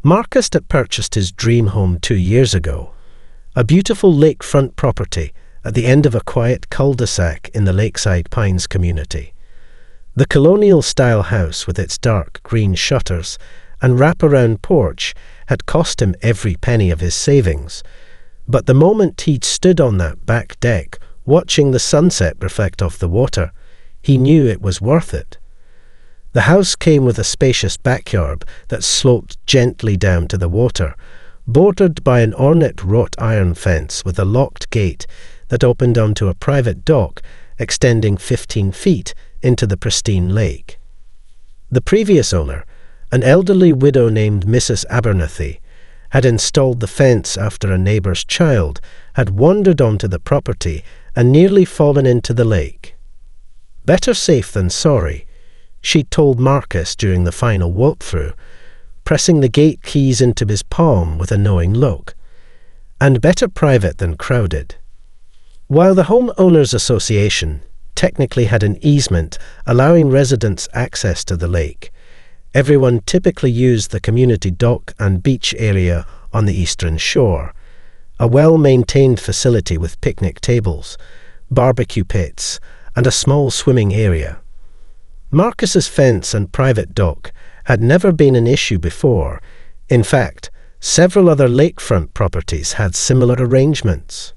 Marcus had purchased his dream home 2 years ago, a beautiful lakefront property at the end of a quiet cul-de-sac in the Lakeside Pines community. The colonial-style house with its dark green shutters and wrap-around porch had cost him every penny of his savings, but the moment he'd stood on that back deck watching the sunset reflect off the water, he knew it was worth it. The house came with a spacious backyard that sloped gently down to the water, bordered by an ornate wrought iron fence with a locked gate that opened onto a private dock extending 15 feet into the pristine lake. The previous owner, an elderly widow named Mrs. Abernathy, had installed the fence after a neighbour's child had wandered onto the property and nearly fallen into the lake. Better safe than sorry, she'd told Marcus during the final walkthrough, pressing the gate keys into his palm with a knowing look. And better private than crowded. While the Homeowners Association technically had an easement allowing residents access to the lake, everyone typically used the community dock and beach area on the eastern shore, a well-maintained facility with picnic tables, barbecue pits, and a small swimming area. Marcus's fence and private dock had never been an issue before. In fact, several other lakefront properties had similar arrangements.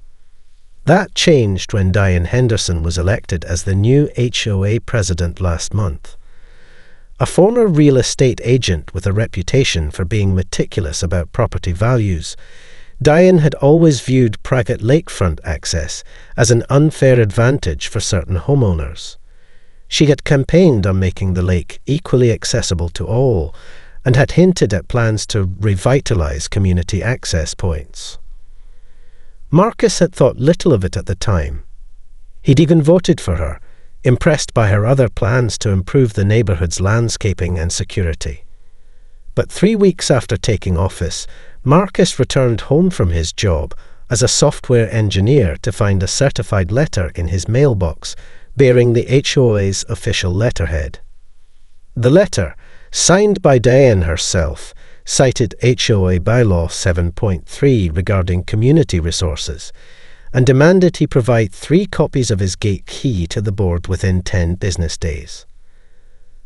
That changed when Diane Henderson was elected as the new HOA president last month. A former real estate agent with a reputation for being meticulous about property values, Diane had always viewed private lakefront access as an unfair advantage for certain homeowners. She had campaigned on making the lake equally accessible to all and had hinted at plans to revitalize community access points. Marcus had thought little of it at the time. He'd even voted for her, impressed by her other plans to improve the neighborhood's landscaping and security. But 3 weeks after taking office, Marcus returned home from his job as a software engineer to find a certified letter in his mailbox bearing the HOA's official letterhead. The letter, signed by Diane herself, cited HOA Bylaw 7.3 regarding community resources and demanded he provide 3 copies of his gate key to the board within 10 business days.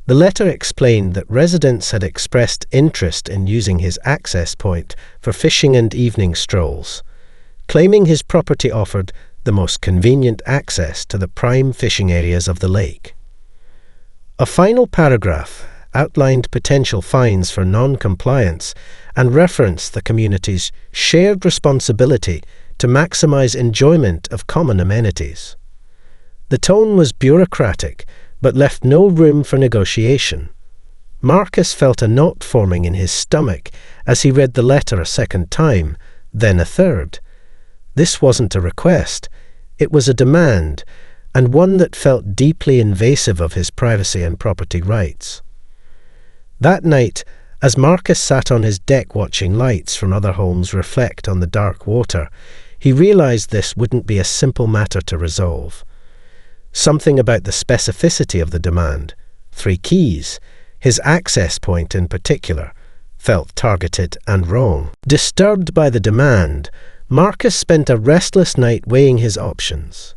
The letter explained that residents had expressed interest in using his access point for fishing and evening strolls, claiming his property offered the most convenient access to the prime fishing areas of the lake. A final paragraph outlined potential fines for non-compliance and referenced the community's shared responsibility to maximize enjoyment of common amenities. The tone was bureaucratic, but left no room for negotiation. Marcus felt a knot forming in his stomach as he read the letter a second time, then a third. This wasn't a request, it was a demand, and one that felt deeply invasive of his privacy and property rights. That night, as Marcus sat on his deck watching lights from other homes reflect on the dark water, he realized this wouldn't be a simple matter to resolve. Something about the specificity of the demand, 3 keys, his access point in particular, felt targeted and wrong. Disturbed by the demand, Marcus spent a restless night weighing his options.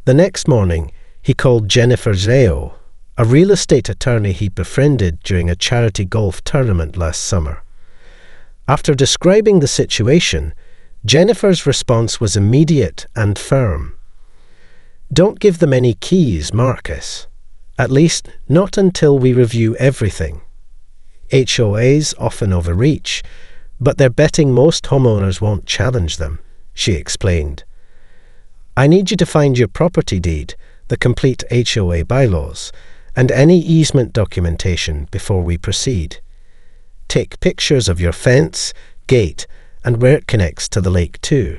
The next morning, he called Jennifer Zeo, a real estate attorney he befriended during a charity golf tournament last summer. After describing the situation, Jennifer's response was immediate and firm. "Don't give them any keys, Marcus. At least, not until we review everything. HOAs often overreach, but they're betting most homeowners won't challenge them," she explained. "I need you to find your property deed, the complete HOA bylaws, and any easement documentation before we proceed. Take pictures of your fence, gate, and where it connects to the lake too."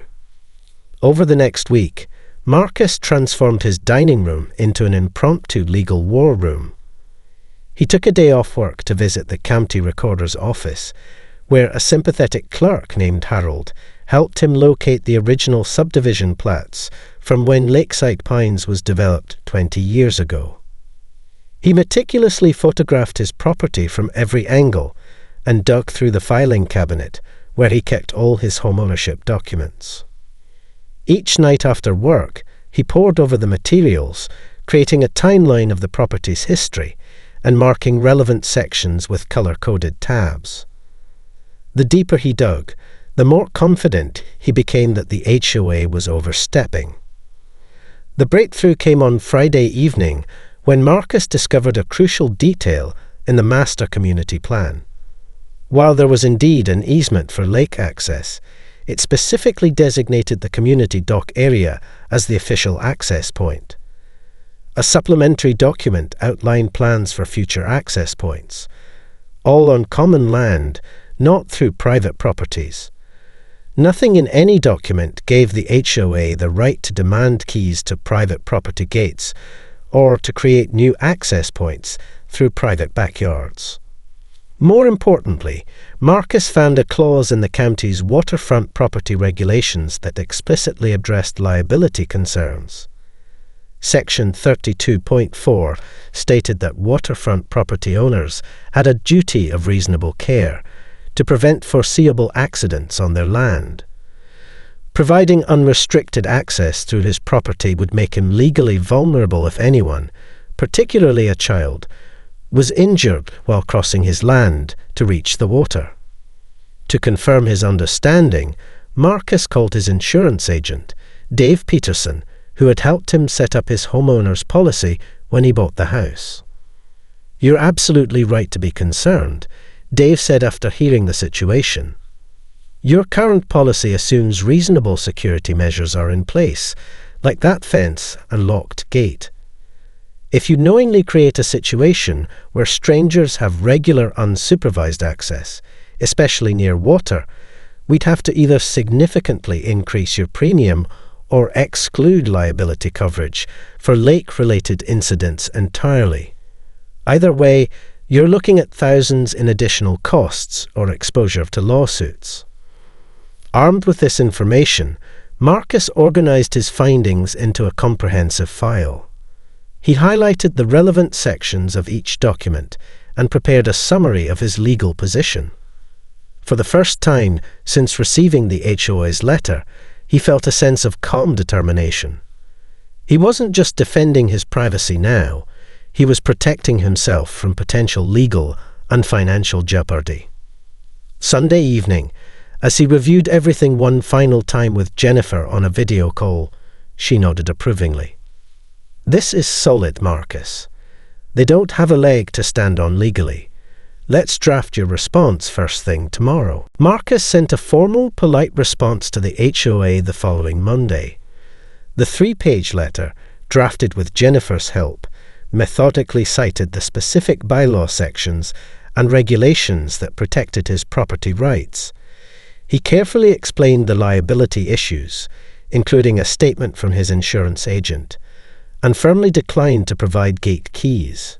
Over the next week, Marcus transformed his dining room into an impromptu legal war room. He took a day off work to visit the county recorder's office, where a sympathetic clerk named Harold helped him locate the original subdivision plats from when Lakeside Pines was developed 20 years ago. He meticulously photographed his property from every angle and dug through the filing cabinet where he kept all his homeownership documents. Each night after work, he pored over the materials, creating a timeline of the property's history and marking relevant sections with color-coded tabs. The deeper he dug, the more confident he became that the HOA was overstepping. The breakthrough came on Friday evening when Marcus discovered a crucial detail in the master community plan. While there was indeed an easement for lake access, it specifically designated the community dock area as the official access point. A supplementary document outlined plans for future access points, all on common land, not through private properties. Nothing in any document gave the HOA the right to demand keys to private property gates or to create new access points through private backyards. More importantly, Marcus found a clause in the county's waterfront property regulations that explicitly addressed liability concerns. Section 32.4 stated that waterfront property owners had a duty of reasonable care to prevent foreseeable accidents on their land. Providing unrestricted access through his property would make him legally vulnerable if anyone, particularly a child, was injured while crossing his land to reach the water. To confirm his understanding, Marcus called his insurance agent, Dave Peterson, who had helped him set up his homeowner's policy when he bought the house. "You're absolutely right to be concerned," Dave said after hearing the situation. "Your current policy assumes reasonable security measures are in place, like that fence and locked gate. If you knowingly create a situation where strangers have regular unsupervised access, especially near water, we'd have to either significantly increase your premium or exclude liability coverage for lake-related incidents entirely. Either way, you're looking at thousands in additional costs or exposure to lawsuits." Armed with this information, Marcus organized his findings into a comprehensive file. He highlighted the relevant sections of each document and prepared a summary of his legal position. For the first time since receiving the HOA's letter, he felt a sense of calm determination. He wasn't just defending his privacy now, he was protecting himself from potential legal and financial jeopardy. Sunday evening, as he reviewed everything one final time with Jennifer on a video call, she nodded approvingly. "This is solid, Marcus. They don't have a leg to stand on legally. Let's draft your response first thing tomorrow." Marcus sent a formal, polite response to the HOA the following Monday. The 3-page letter, drafted with Jennifer's help, methodically cited the specific bylaw sections and regulations that protected his property rights. He carefully explained the liability issues, including a statement from his insurance agent, and firmly declined to provide gate keys.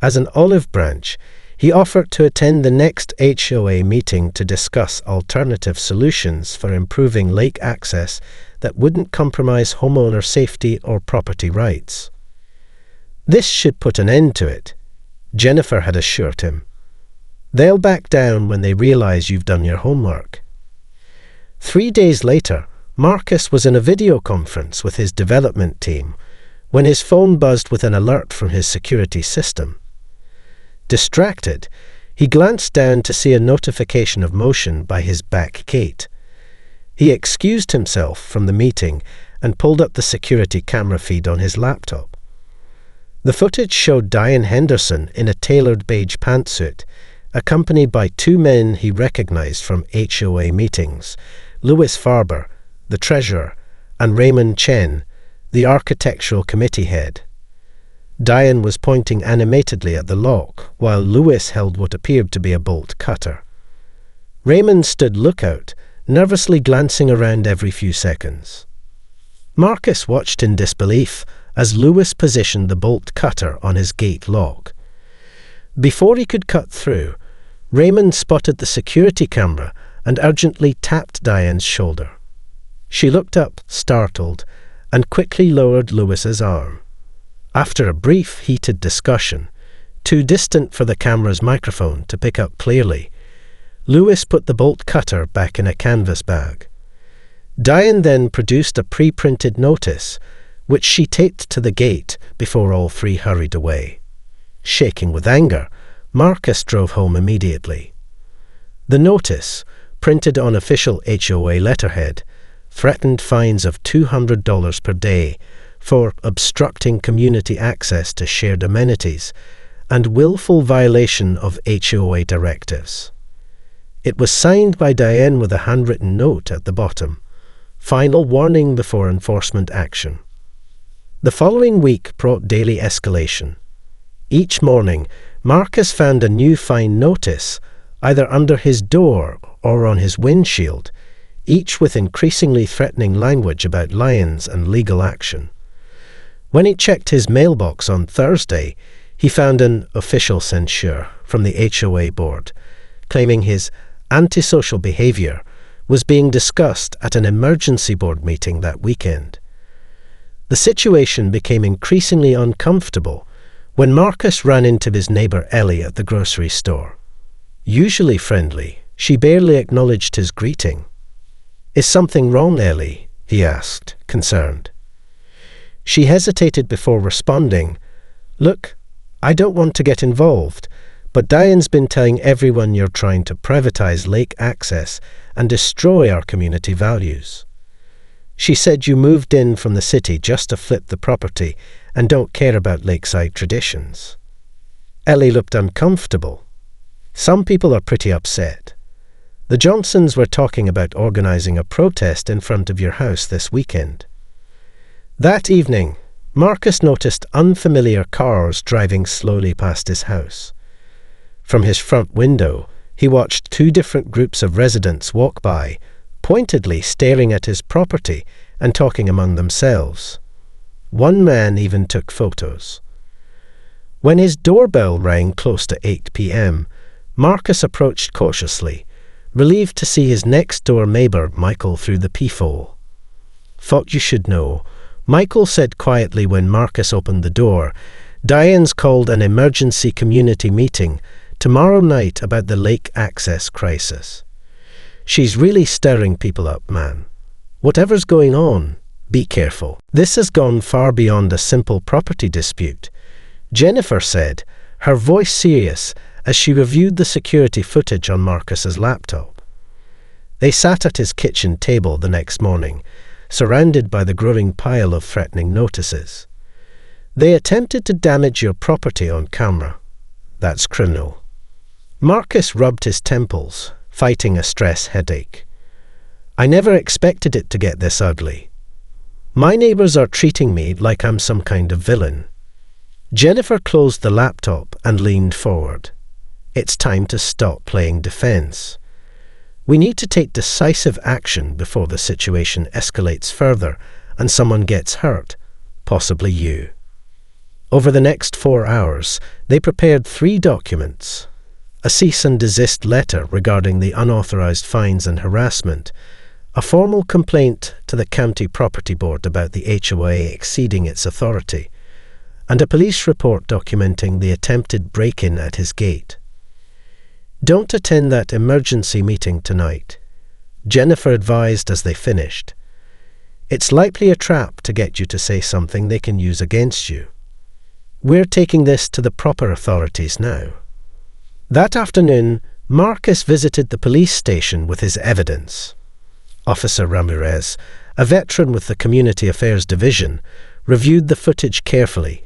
As an olive branch, he offered to attend the next HOA meeting to discuss alternative solutions for improving lake access that wouldn't compromise homeowner safety or property rights. This should put an end to it, Jennifer had assured him. They'll back down when they realize you've done your homework. 3 days later, Marcus was in a video conference with his development team when his phone buzzed with an alert from his security system. Distracted, he glanced down to see a notification of motion by his back gate. He excused himself from the meeting and pulled up the security camera feed on his laptop. The footage showed Diane Henderson in a tailored beige pantsuit, accompanied by 2 men he recognized from HOA meetings, Louis Farber, the treasurer, and Raymond Chen, the architectural committee head. Diane was pointing animatedly at the lock, while Louis held what appeared to be a bolt cutter. Raymond stood lookout, nervously glancing around every few seconds. Marcus watched in disbelief as Louis positioned the bolt cutter on his gate lock. Before he could cut through, Raymond spotted the security camera and urgently tapped Diane's shoulder. She looked up, startled, and quickly lowered Louis's arm. After a brief, heated discussion, too distant for the camera's microphone to pick up clearly. Lewis put the bolt cutter back in a canvas bag. Diane then produced a pre-printed notice, which she taped to the gate before all three hurried away. Shaking with anger, Marcus drove home immediately. The notice, printed on official HOA letterhead, threatened fines of $200 per day for obstructing community access to shared amenities and willful violation of HOA directives. It was signed by Diane with a handwritten note at the bottom, "Final warning before enforcement action." The following week brought daily escalation. Each morning, Marcus found a new fine notice, either under his door or on his windshield, each with increasingly threatening language about liens and legal action. When he checked his mailbox on Thursday, he found an official censure from the HOA board, claiming his antisocial behavior was being discussed at an emergency board meeting that weekend. The situation became increasingly uncomfortable when Marcus ran into his neighbor Ellie at the grocery store. Usually friendly, she barely acknowledged his greeting. "Is something wrong, Ellie?" he asked, concerned. She hesitated before responding, "Look, I don't want to get involved, but Diane's been telling everyone you're trying to privatize lake access and destroy our community values. She said you moved in from the city just to flip the property and don't care about lakeside traditions." Ellie looked uncomfortable. "Some people are pretty upset. The Johnsons were talking about organizing a protest in front of your house this weekend." That evening, Marcus noticed unfamiliar cars driving slowly past his house. From his front window, he watched two different groups of residents walk by, pointedly staring at his property and talking among themselves. One man even took photos. When his doorbell rang close to 8 p.m., Marcus approached cautiously, relieved to see his next-door neighbor Michael through the peephole. "Thought you should know," Michael said quietly when Marcus opened the door. "Diane's called an emergency community meeting tomorrow night about the lake access crisis. She's really stirring people up, man. Whatever's going on, be careful. This has gone far beyond a simple property dispute," Jennifer said, her voice serious as she reviewed the security footage on Marcus's laptop. They sat at his kitchen table the next morning, surrounded by the growing pile of threatening notices. "They attempted to damage your property on camera. That's criminal." Marcus rubbed his temples, fighting a stress headache. "I never expected it to get this ugly. My neighbors are treating me like I'm some kind of villain." Jennifer closed the laptop and leaned forward. "It's time to stop playing defense. We need to take decisive action before the situation escalates further and someone gets hurt, possibly you." Over the next 4 hours, they prepared 3 documents: a cease and desist letter regarding the unauthorized fines and harassment, a formal complaint to the county property board about the HOA exceeding its authority, and a police report documenting the attempted break-in at his gate. "Don't attend that emergency meeting tonight," Jennifer advised as they finished. "It's likely a trap to get you to say something they can use against you. We're taking this to the proper authorities now." That afternoon, Marcus visited the police station with his evidence. Officer Ramirez, a veteran with the Community Affairs Division, reviewed the footage carefully,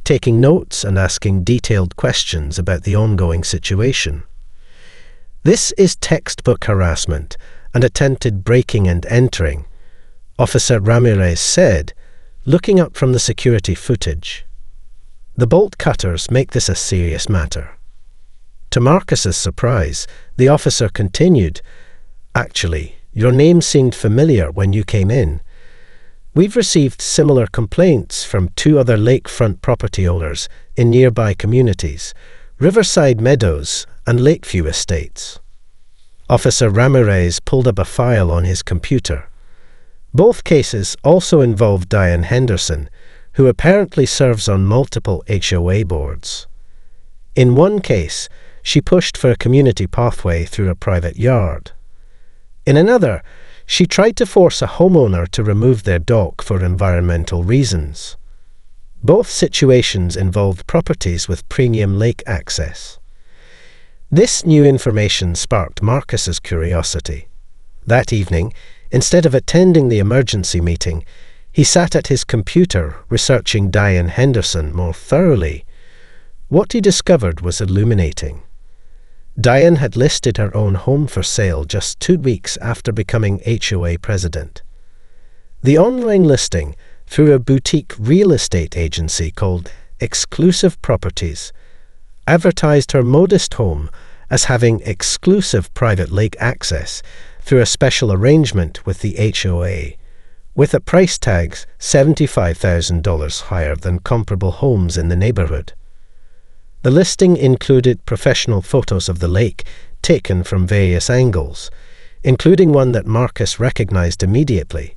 taking notes and asking detailed questions about the ongoing situation. "This is textbook harassment and attempted breaking and entering," Officer Ramirez said, looking up from the security footage. "The bolt cutters make this a serious matter." To Marcus's surprise, the officer continued, "Actually, your name seemed familiar when you came in. We've received similar complaints from 2 other lakefront property owners in nearby communities, Riverside Meadows and Lakeview Estates." Officer Ramirez pulled up a file on his computer. Both cases also involved Diane Henderson, who apparently serves on multiple HOA boards. In one case, she pushed for a community pathway through a private yard. In another, she tried to force a homeowner to remove their dock for environmental reasons. Both situations involved properties with premium lake access. This new information sparked Marcus's curiosity. That evening, instead of attending the emergency meeting, he sat at his computer researching Diane Henderson more thoroughly. What he discovered was illuminating. Diane had listed her own home for sale just 2 weeks after becoming HOA president. The online listing, through a boutique real estate agency called Exclusive Properties, advertised her modest home as having exclusive private lake access through a special arrangement with the HOA, with a price tag $75,000 higher than comparable homes in the neighborhood. The listing included professional photos of the lake taken from various angles, including one that Marcus recognized immediately.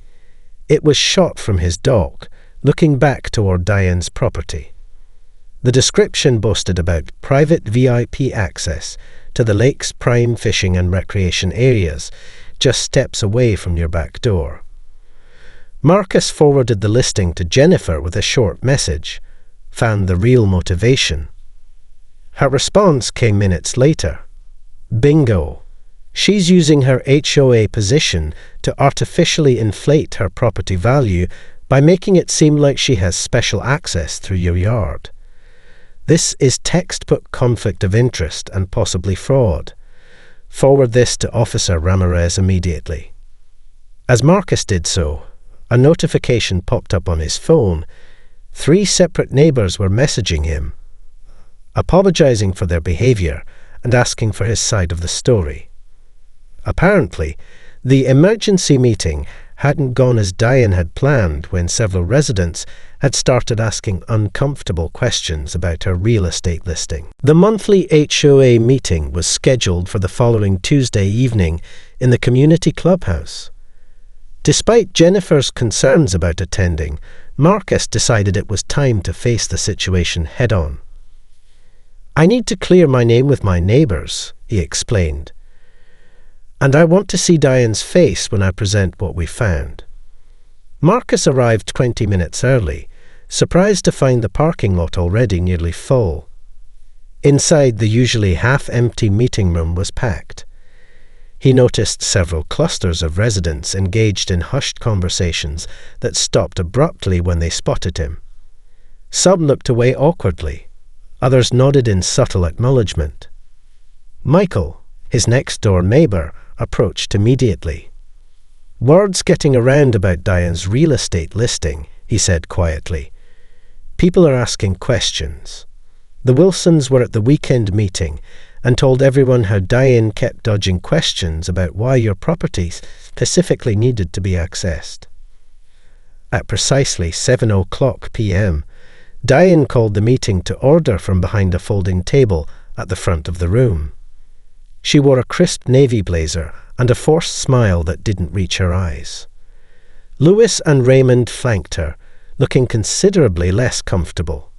It was shot from his dock, looking back toward Diane's property. The description boasted about private VIP access to the lake's prime fishing and recreation areas, just steps away from your back door. Marcus forwarded the listing to Jennifer with a short message, found the real motivation. Her response came minutes later. Bingo! She's using her HOA position to artificially inflate her property value by making it seem like she has special access through your yard. This is textbook conflict of interest and possibly fraud. Forward this to Officer Ramirez immediately. As Marcus did so, a notification popped up on his phone. 3 separate neighbors were messaging him, apologizing for their behavior and asking for his side of the story. Apparently, the emergency meeting hadn't gone as Diane had planned when several residents had started asking uncomfortable questions about her real estate listing. The monthly HOA meeting was scheduled for the following Tuesday evening in the community clubhouse. Despite Jennifer's concerns about attending, Marcus decided it was time to face the situation head-on. "I need to clear my name with my neighbors," he explained. "And I want to see Diane's face when I present what we found." Marcus arrived 20 minutes early, surprised to find the parking lot already nearly full. Inside, the usually half-empty meeting room was packed. He noticed several clusters of residents engaged in hushed conversations that stopped abruptly when they spotted him. Some looked away awkwardly. Others nodded in subtle acknowledgement. Michael, his next-door neighbor, approached immediately. "Word's getting around about Diane's real estate listing," he said quietly. "People are asking questions. The Wilsons were at the weekend meeting and told everyone how Diane kept dodging questions about why your property specifically needed to be accessed." At precisely 7:00 p.m., Diane called the meeting to order from behind a folding table at the front of the room. She wore a crisp navy blazer and a forced smile that didn't reach her eyes. Louis and Raymond flanked her, looking considerably less comfortable.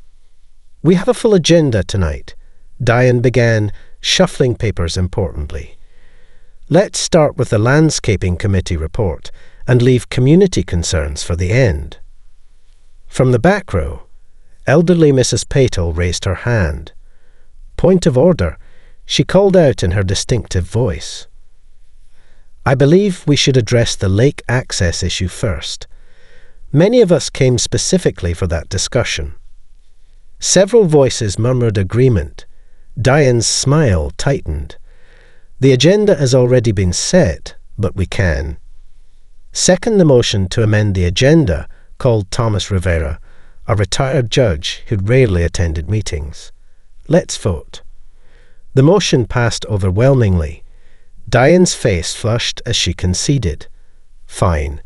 "We have a full agenda tonight," Diane began, shuffling papers importantly. "Let's start with the landscaping committee report and leave community concerns for the end." From the back row, elderly Mrs. Patel raised her hand. "Point of order," she called out in her distinctive voice. "I believe we should address the lake access issue first. Many of us came specifically for that discussion." Several voices murmured agreement. Diane's smile tightened. "The agenda has already been set, but we can." Second the motion to amend the agenda, called Thomas Rivera, a retired judge who'd rarely attended meetings. "Let's vote." The motion passed overwhelmingly. Diane's face flushed as she conceded. "Fine.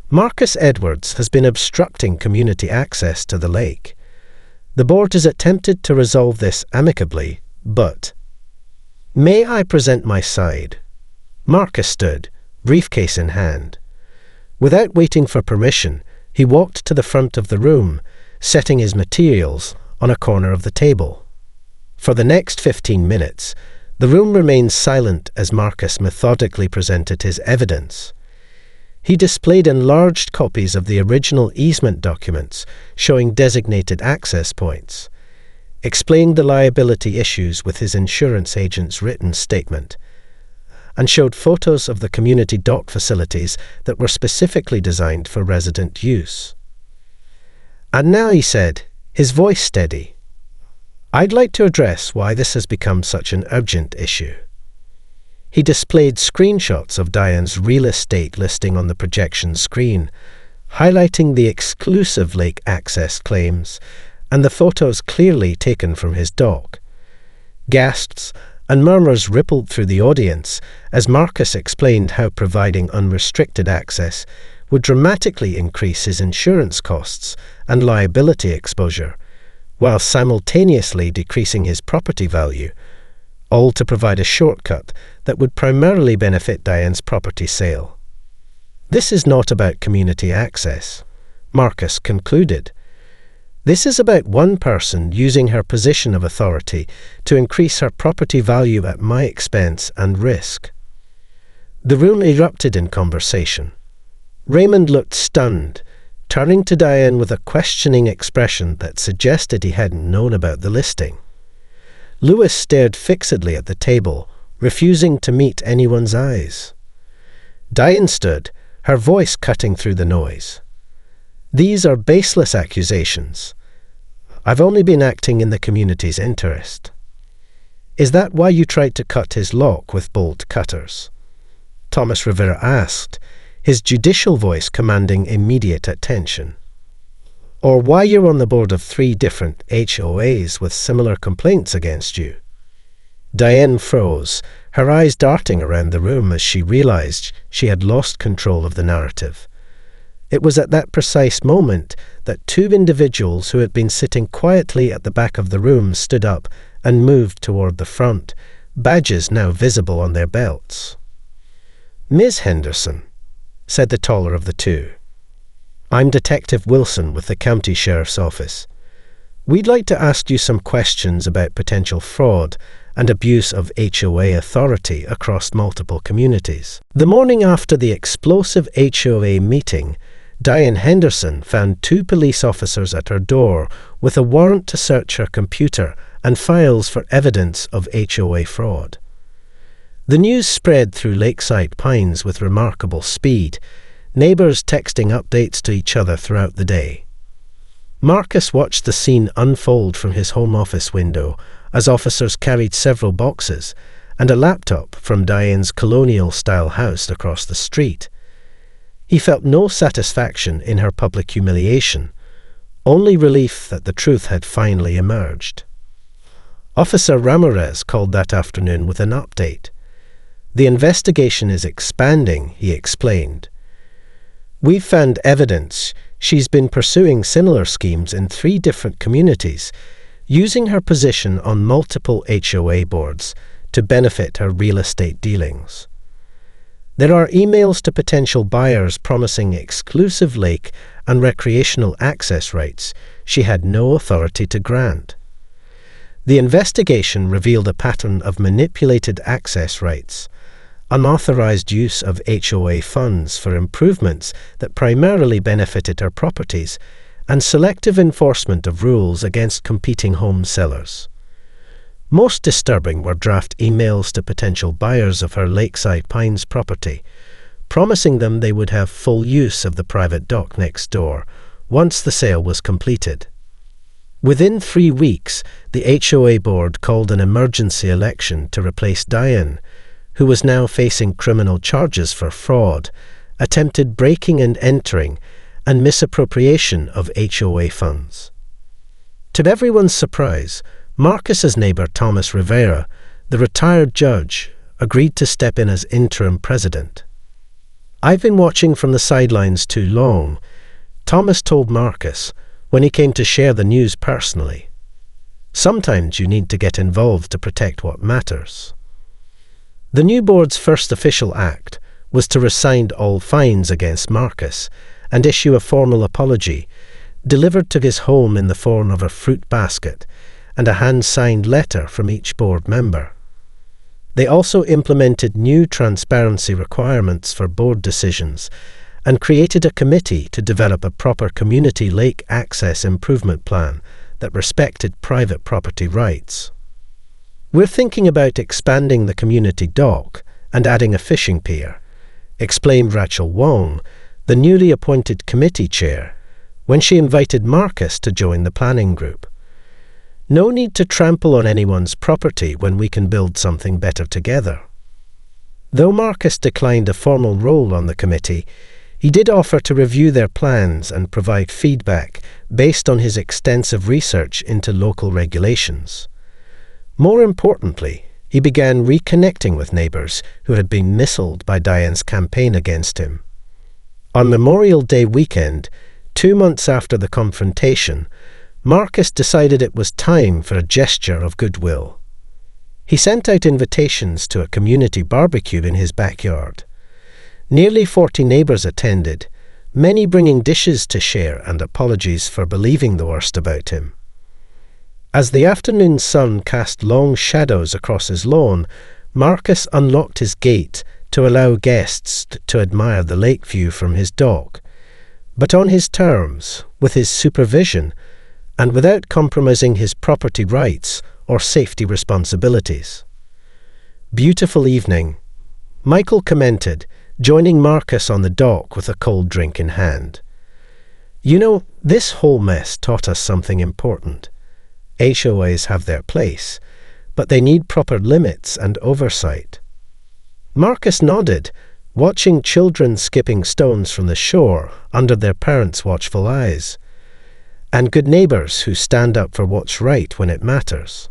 Marcus Edwards has been obstructing community access to the lake. The board has attempted to resolve this amicably, but—" "May I present my side?" Marcus stood, briefcase in hand. Without waiting for permission, he walked to the front of the room, setting his materials on a corner of the table. For the next 15 minutes, the room remained silent as Marcus methodically presented his evidence. He displayed enlarged copies of the original easement documents showing designated access points, explained the liability issues with his insurance agent's written statement, and showed photos of the community dock facilities that were specifically designed for resident use. "And now," he said, his voice steady, "I'd like to address why this has become such an urgent issue." He displayed screenshots of Diane's real estate listing on the projection screen, highlighting the exclusive lake access claims and the photos clearly taken from his dock. Gasps and murmurs rippled through the audience as Marcus explained how providing unrestricted access would dramatically increase his insurance costs and liability exposure, while simultaneously decreasing his property value, all to provide a shortcut that would primarily benefit Diane's property sale. "This is not about community access," Marcus concluded. "This is about one person using her position of authority to increase her property value at my expense and risk." The room erupted in conversation. Raymond looked stunned, turning to Diane with a questioning expression that suggested he hadn't known about the listing. Lewis stared fixedly at the table, refusing to meet anyone's eyes. Diane stood, her voice cutting through the noise. "These are baseless accusations. I've only been acting in the community's interest." "Is that why you tried to cut his lock with bolt cutters?" Thomas Rivera asked, his judicial voice commanding immediate attention. "Or why you're on the board of 3 different HOAs with similar complaints against you?" Diane froze, her eyes darting around the room as she realized she had lost control of the narrative. It was at that precise moment that 2 individuals who had been sitting quietly at the back of the room stood up and moved toward the front, badges now visible on their belts. "Ms. Henderson," said the taller of the 2. "I'm Detective Wilson with the County Sheriff's Office. We'd like to ask you some questions about potential fraud and abuse of HOA authority across multiple communities." The morning after the explosive HOA meeting, Diane Henderson found 2 police officers at her door with a warrant to search her computer and files for evidence of HOA fraud. The news spread through Lakeside Pines with remarkable speed, neighbors texting updates to each other throughout the day. Marcus watched the scene unfold from his home office window as officers carried several boxes and a laptop from Diane's colonial-style house across the street. He felt no satisfaction in her public humiliation, only relief that the truth had finally emerged. Officer Ramirez called that afternoon with an update. "The investigation is expanding," he explained. "We've found evidence she's been pursuing similar schemes in 3 different communities, using her position on multiple HOA boards to benefit her real estate dealings. There are emails to potential buyers promising exclusive lake and recreational access rights she had no authority to grant. The investigation revealed a pattern of manipulated access rights, unauthorized use of HOA funds for improvements that primarily benefited her properties, and selective enforcement of rules against competing home sellers. Most disturbing were draft emails to potential buyers of her Lakeside Pines property, promising them they would have full use of the private dock next door once the sale was completed. Within 3 weeks, the HOA board called an emergency election to replace Diane, who was now facing criminal charges for fraud, attempted breaking and entering, and misappropriation of HOA funds. To everyone's surprise, Marcus's neighbor Thomas Rivera, the retired judge, agreed to step in as interim president. "I've been watching from the sidelines too long," Thomas told Marcus when he came to share the news personally. "Sometimes you need to get involved to protect what matters." The new board's first official act was to rescind all fines against Marcus and issue a formal apology, delivered to his home in the form of a fruit basket, and a hand-signed letter from each board member. They also implemented new transparency requirements for board decisions and created a committee to develop a proper community lake access improvement plan that respected private property rights. We're thinking about expanding the community dock and adding a fishing pier, explained Rachel Wong, the newly appointed committee chair, when she invited Marcus to join the planning group. No need to trample on anyone's property when we can build something better together. Though Marcus declined a formal role on the committee, he did offer to review their plans and provide feedback based on his extensive research into local regulations. More importantly, he began reconnecting with neighbours who had been missiled by Diane's campaign against him. On Memorial Day weekend, 2 months after the confrontation, Marcus decided it was time for a gesture of goodwill. He sent out invitations to a community barbecue in his backyard. Nearly 40 neighbours attended, many bringing dishes to share and apologies for believing the worst about him. As the afternoon sun cast long shadows across his lawn, Marcus unlocked his gate to allow guests to admire the lake view from his dock, but on his terms, with his supervision, and without compromising his property rights or safety responsibilities. "Beautiful evening," Michael commented, joining Marcus on the dock with a cold drink in hand. "You know, this whole mess taught us something important. HOAs have their place, but they need proper limits and oversight." Marcus nodded, watching children skipping stones from the shore under their parents' watchful eyes, and good neighbours who stand up for what's right when it matters.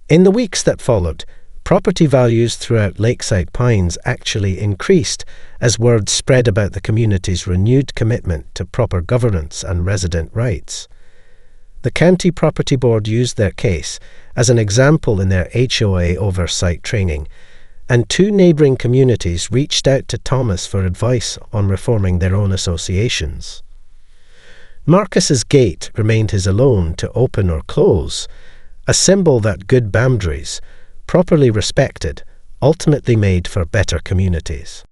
In the weeks that followed, property values throughout Lakeside Pines actually increased as word spread about the community's renewed commitment to proper governance and resident rights. The County Property Board used their case as an example in their HOA oversight training, and 2 neighbouring communities reached out to Thomas for advice on reforming their own associations. Marcus's gate remained his alone to open or close, a symbol that good boundaries, properly respected, ultimately made for better communities.